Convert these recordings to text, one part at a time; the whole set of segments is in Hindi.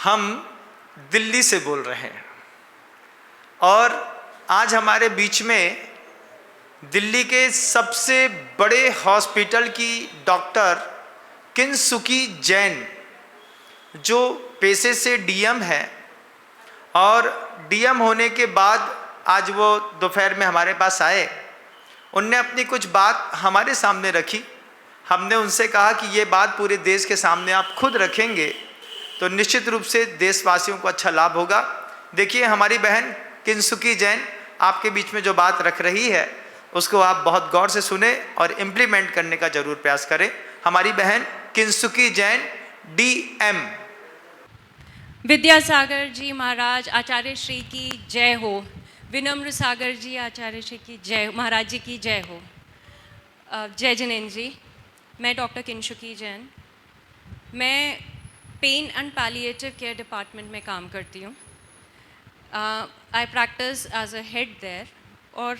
हम दिल्ली से बोल रहे हैं और आज हमारे बीच में दिल्ली के सबसे बड़े हॉस्पिटल की डॉक्टर किंसुकी जैन, जो पेशे से डीएम है और डीएम होने के बाद आज वो दोपहर में हमारे पास आए। उनने अपनी कुछ बात हमारे सामने रखी। हमने उनसे कहा कि ये बात पूरे देश के सामने आप खुद रखेंगे तो निश्चित रूप से देशवासियों को अच्छा लाभ होगा। देखिए, हमारी बहन किंसुकी जैन आपके बीच में जो बात रख रही है उसको आप बहुत गौर से सुने और इम्प्लीमेंट करने का जरूर प्रयास करें। हमारी बहन किंसुकी जैन, डीएम। विद्यासागर जी महाराज आचार्य श्री की जय हो। विनम्र सागर जी आचार्य श्री की जय, महाराज जी की जय हो। जय जिनेन्द्र जी। मैं डॉक्टर किंसुकी जैन, मैं pain and palliative care department में काम करती हूँ। I practise as a head there. और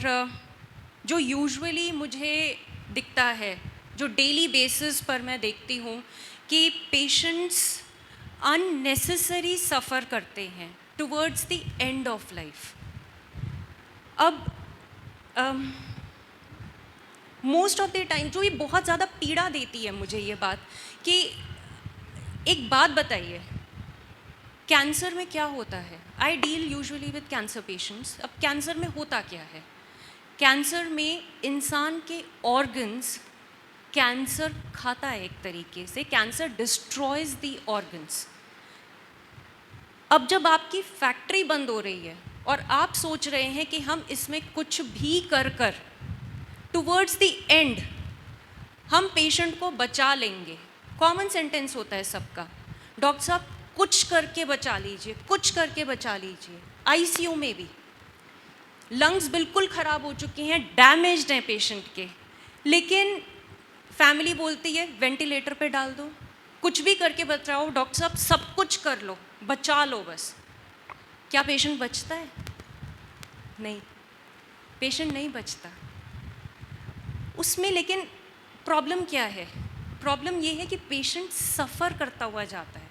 जो यूजुअली मुझे दिखता है, जो डेली बेसिस पर मैं देखती हूँ कि पेशेंट्स अननेसेसरी सफ़र करते हैं towards the end of life. अब मोस्ट ऑफ द टाइम जो ये बहुत ज़्यादा पीड़ा देती है मुझे ये बात कि एक बात बताइए, कैंसर में क्या होता है? I deal usually with cancer patients. अब कैंसर में होता क्या है? कैंसर में इंसान के ऑर्गन्स कैंसर खाता है एक तरीके से। Cancer destroys the organs. अब जब आपकी फैक्ट्री बंद हो रही है और आप सोच रहे हैं कि हम इसमें कुछ भी कर टुवर्ड्स द एंड हम पेशेंट को बचा लेंगे। कॉमन सेंटेंस होता है सबका, डॉक्टर साहब कुछ करके बचा लीजिए, कुछ करके बचा लीजिए। आईसीयू में भी लंग्स बिल्कुल ख़राब हो चुके हैं, डैमेज्ड हैं पेशेंट के, लेकिन फैमिली बोलती है वेंटिलेटर पे डाल दो, कुछ भी करके बचाओ डॉक्टर साहब, सब कुछ कर लो, बचा लो बस। क्या पेशेंट बचता है? नहीं, पेशेंट नहीं बचता उसमें। लेकिन प्रॉब्लम क्या है? प्रॉब्लम ये है कि पेशेंट सफ़र करता हुआ जाता है,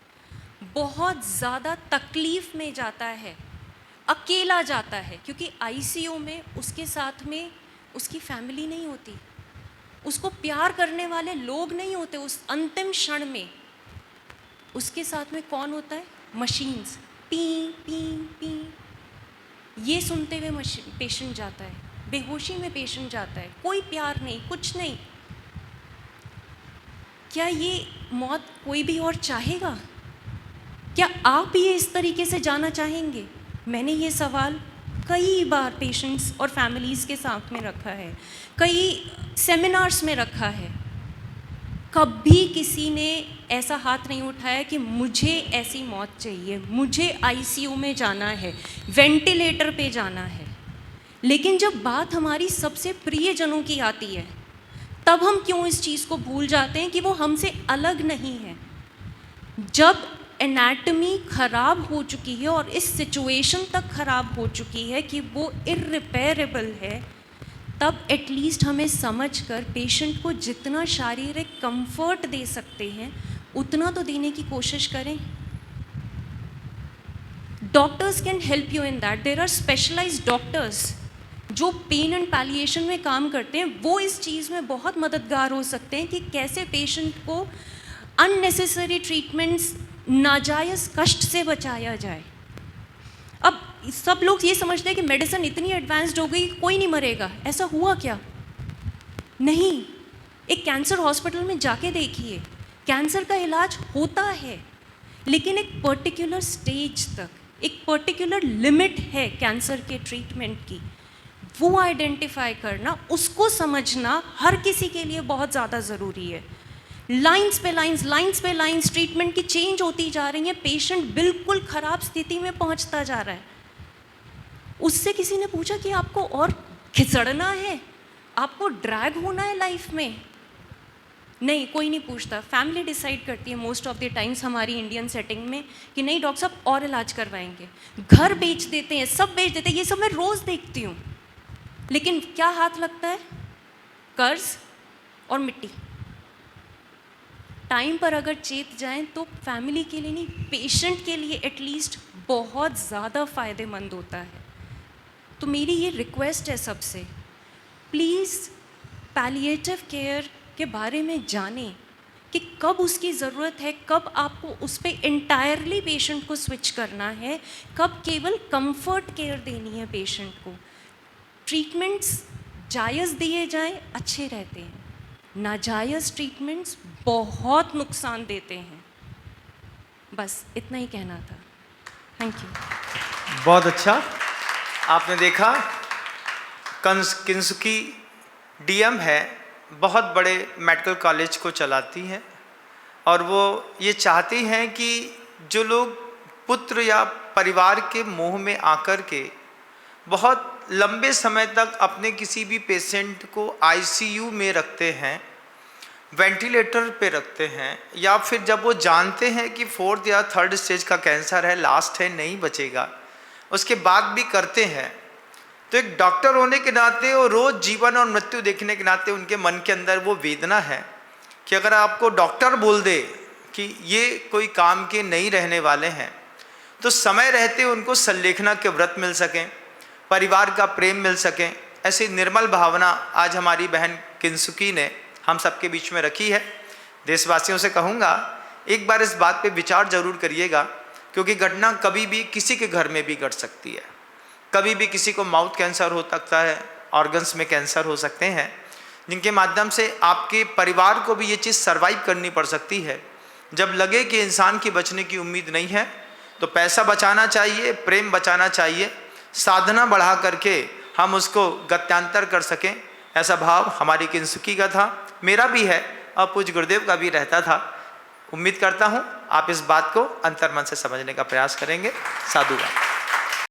बहुत ज़्यादा तकलीफ़ में जाता है, अकेला जाता है, क्योंकि आईसीयू में उसके साथ में उसकी फैमिली नहीं होती, उसको प्यार करने वाले लोग नहीं होते। उस अंतिम क्षण में उसके साथ में कौन होता है? मशीन्स, पी पी पी, ये सुनते हुए पेशेंट जाता है, बेहोशी में पेशेंट जाता है, कोई प्यार नहीं, कुछ नहीं। क्या ये मौत कोई भी और चाहेगा? क्या आप ये इस तरीके से जाना चाहेंगे? मैंने ये सवाल कई बार पेशेंट्स और फैमिलीज़ के साथ में रखा है, कई सेमिनार्स में रखा है। कभी किसी ने ऐसा हाथ नहीं उठाया कि मुझे ऐसी मौत चाहिए, मुझे आईसीयू में जाना है, वेंटिलेटर पे जाना है। लेकिन जब बात हमारी सबसे प्रियजनों की आती है तब हम क्यों इस चीज़ को भूल जाते हैं कि वो हमसे अलग नहीं है। जब एनाटमी ख़राब हो चुकी है और इस सिचुएशन तक ख़राब हो चुकी है कि वो इर्रिपेरेबल है, तब एटलीस्ट हमें समझकर पेशेंट को जितना शारीरिक कंफर्ट दे सकते हैं उतना तो देने की कोशिश करें। Doctors can help you in that. There are specialised doctors जो पेन एंड पैलिएशन में काम करते हैं, वो इस चीज़ में बहुत मददगार हो सकते हैं कि कैसे पेशेंट को अननेसेसरी ट्रीटमेंट्स, नाजायज़ कष्ट से बचाया जाए। अब सब लोग ये समझते हैं कि मेडिसिन इतनी एडवांस्ड हो गई कोई नहीं मरेगा। ऐसा हुआ क्या? नहीं। एक कैंसर हॉस्पिटल में जाके देखिए, कैंसर का इलाज होता है, लेकिन एक पर्टिकुलर स्टेज तक, एक पर्टिकुलर लिमिट है कैंसर के ट्रीटमेंट की। वो आइडेंटिफाई करना, उसको समझना हर किसी के लिए बहुत ज़्यादा ज़रूरी है। लाइंस पे लाइंस ट्रीटमेंट की चेंज होती जा रही हैं, पेशेंट बिल्कुल ख़राब स्थिति में पहुंचता जा रहा है। उससे किसी ने पूछा कि आपको और खिसड़ना है, आपको ड्रैग होना है लाइफ में? नहीं, कोई नहीं पूछता। फैमिली डिसाइड करती है मोस्ट ऑफ द टाइम्स हमारी इंडियन सेटिंग में कि नहीं डॉक्टर साहब और इलाज करवाएंगे। घर बेच देते हैं, सब बेच देते हैं, ये सब मैं रोज़ देखती हूँ। लेकिन क्या हाथ लगता है? कर्ज और मिट्टी। टाइम पर अगर चेत जाएं तो फैमिली के लिए नहीं, पेशेंट के लिए एटलीस्ट बहुत ज़्यादा फ़ायदेमंद होता है। तो मेरी ये रिक्वेस्ट है सबसे, प्लीज़ पैलिएटिव केयर के बारे में जानें कि कब उसकी ज़रूरत है, कब आपको उस पर इंटायरली पेशेंट को स्विच करना है, कब केवल कंफर्ट केयर देनी है पेशेंट को। ट्रीटमेंट्स जायज़ दिए जाएं अच्छे रहते हैं, नाजायज़ ट्रीटमेंट्स बहुत नुकसान देते हैं। बस इतना ही कहना था। Thank you. बहुत अच्छा। आपने देखा किंसुकी डीएम है, बहुत बड़े मेडिकल कॉलेज को चलाती हैं और वो ये चाहती हैं कि जो लोग पुत्र या परिवार के मोह में आकर के बहुत लंबे समय तक अपने किसी भी पेशेंट को आईसीयू में रखते हैं, वेंटिलेटर पे रखते हैं, या फिर जब वो जानते हैं कि 4th या 3rd स्टेज का कैंसर है, लास्ट है, नहीं बचेगा, उसके बाद भी करते हैं, तो एक डॉक्टर होने के नाते और रोज़ जीवन और मृत्यु देखने के नाते उनके मन के अंदर वो वेदना है कि अगर आपको डॉक्टर बोल दे कि ये कोई काम के नहीं रहने वाले हैं, तो समय रहते उनको संलेखना के व्रत मिल सकें, परिवार का प्रेम मिल सकें। ऐसी निर्मल भावना आज हमारी बहन किंसुकी ने हम सबके बीच में रखी है। देशवासियों से कहूँगा, एक बार इस बात पे विचार जरूर करिएगा, क्योंकि घटना कभी भी किसी के घर में भी घट सकती है। कभी भी किसी को माउथ कैंसर हो सकता है, ऑर्गन्स में कैंसर हो सकते हैं, जिनके माध्यम से आपके परिवार को भी ये चीज़ सर्वाइव करनी पड़ सकती है। जब लगे कि इंसान की बचने की उम्मीद नहीं है, तो पैसा बचाना चाहिए, प्रेम बचाना चाहिए, साधना बढ़ा करके हम उसको गत्यांतर कर सकें, ऐसा भाव हमारी किंसुकी का था, मेरा भी है और पूज्य गुरुदेव का भी रहता था। उम्मीद करता हूँ आप इस बात को अंतर्मन से समझने का प्रयास करेंगे। साधुवाद।